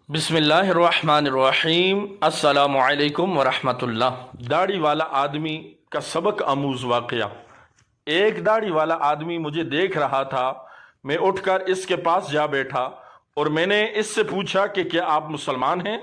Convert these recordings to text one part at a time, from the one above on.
بسم اللہ الرحمن الرحیم۔ السلام علیکم ورحمۃ اللہ۔ داڑھی والا آدمی کا سبق آموز واقعہ۔ ایک داڑھی والا آدمی مجھے دیکھ رہا تھا، میں اٹھ کر اس کے پاس جا بیٹھا اور میں نے اس سے پوچھا کہ کیا آپ مسلمان ہیں؟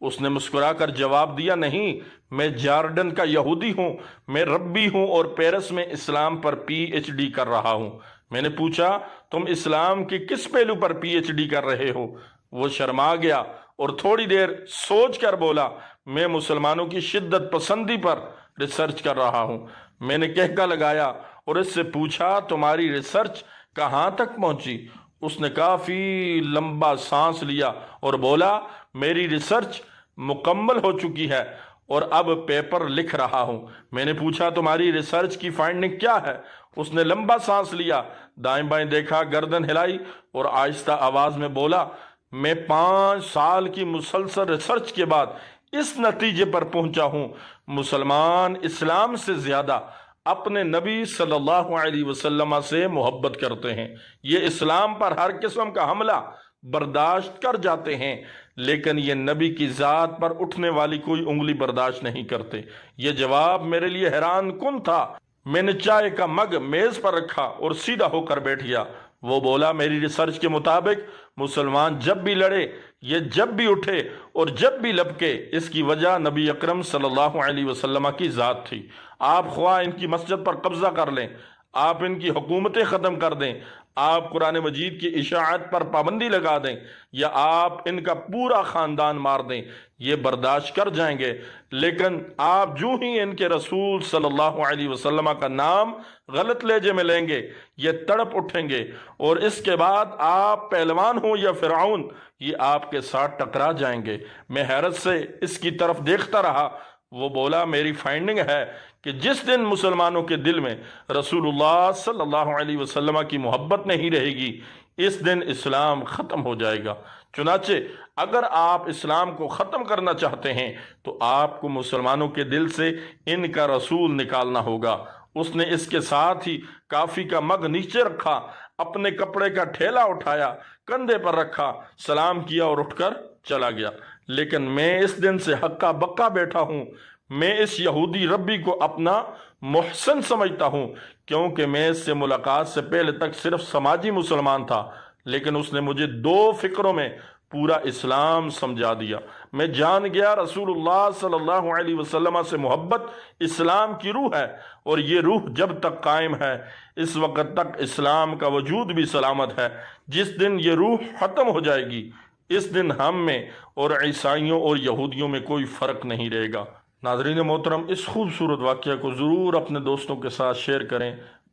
اس نے مسکرا کر جواب دیا، نہیں، میں جارڈن کا یہودی ہوں، میں ربی ہوں اور پیرس میں اسلام پر پی ایچ ڈی کر رہا ہوں۔ میں نے پوچھا، تم اسلام کے کس پہلو پر پی ایچ ڈی کر رہے ہو؟ وہ شرما گیا اور تھوڑی دیر سوچ کر بولا، میں مسلمانوں کی شدت پسندی پر ریسرچ کر رہا ہوں۔ میں نے کہکا لگایا اور اس سے پوچھا، تمہاری ریسرچ کہاں تک پہنچی؟ اس نے کافی لمبا سانس لیا اور بولا، میری ریسرچ مکمل ہو چکی ہے اور اب پیپر لکھ رہا ہوں۔ میں نے پوچھا، تمہاری ریسرچ کی فائنڈنگ کیا ہے؟ اس نے لمبا سانس لیا، دائیں بائیں دیکھا، گردن ہلائی اور آہستہ آواز میں بولا، میں 5 سال کی مسلسل ریسرچ کے بعد اس نتیجے پر پہنچا ہوں، مسلمان اسلام سے زیادہ اپنے نبی صلی اللہ علیہ وسلم سے محبت کرتے ہیں۔ یہ اسلام پر ہر قسم کا حملہ برداشت کر جاتے ہیں، لیکن یہ نبی کی ذات پر اٹھنے والی کوئی انگلی برداشت نہیں کرتے۔ یہ جواب میرے لیے حیران کن تھا۔ میں نے چائے کا مگ میز پر رکھا اور سیدھا ہو کر بیٹھ گیا۔ وہ بولا، میری ریسرچ کے مطابق مسلمان جب بھی لڑے، یہ جب بھی اٹھے اور جب بھی لپکے، اس کی وجہ نبی اکرم صلی اللہ علیہ وسلم کی ذات تھی۔ آپ خواہ ان کی مسجد پر قبضہ کر لیں، آپ ان کی حکومتیں ختم کر دیں، آپ قرآن مجید کی اشاعت پر پابندی لگا دیں، یا آپ ان کا پورا خاندان مار دیں، یہ برداشت کر جائیں گے، لیکن آپ جو ہی ان کے رسول صلی اللہ علیہ وسلم کا نام غلط لہجے میں لیں گے، یہ تڑپ اٹھیں گے، اور اس کے بعد آپ پہلوان ہوں یا فرعون، یہ آپ کے ساتھ ٹکرا جائیں گے۔ میں حیرت سے اس کی طرف دیکھتا رہا۔ وہ بولا، میری فائنڈنگ ہے کہ جس دن مسلمانوں کے دل میں رسول اللہ صلی اللہ علیہ وسلم کی محبت نہیں رہے گی، اس دن اسلام ختم ہو جائے گا۔ چنانچہ اگر آپ اسلام کو ختم کرنا چاہتے ہیں تو آپ کو مسلمانوں کے دل سے ان کا رسول نکالنا ہوگا۔ اس نے اس کے ساتھ ہی کافی کا مگ نیچے رکھا، اپنے کپڑے کا ٹھیلا اٹھایا، کندھے پر رکھا، سلام کیا اور اٹھ کر چلا گیا۔ لیکن میں اس دن سے ہکا بکا بیٹھا ہوں۔ میں اس یہودی ربی کو اپنا محسن سمجھتا ہوں، کیونکہ میں اس سے ملاقات سے پہلے تک صرف سماجی مسلمان تھا، لیکن اس نے مجھے 2 فکروں میں پورا اسلام سمجھا دیا۔ میں جان گیا رسول اللہ صلی اللہ علیہ وسلم سے محبت اسلام کی روح ہے، اور یہ روح جب تک قائم ہے، اس وقت تک اسلام کا وجود بھی سلامت ہے۔ جس دن یہ روح ختم ہو جائے گی، اس دن ہم میں اور عیسائیوں اور یہودیوں میں کوئی فرق نہیں رہے گا۔ ناظرین محترم، اس خوبصورت واقعہ کو ضرور اپنے دوستوں کے ساتھ شیئر کریں۔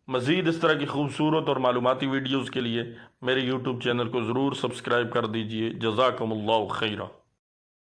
مزید اس طرح کی خوبصورت اور معلوماتی ویڈیوز کے لیے میرے یوٹیوب چینل کو ضرور سبسکرائب کر دیجئے۔ جزاکم اللہ خیرہ۔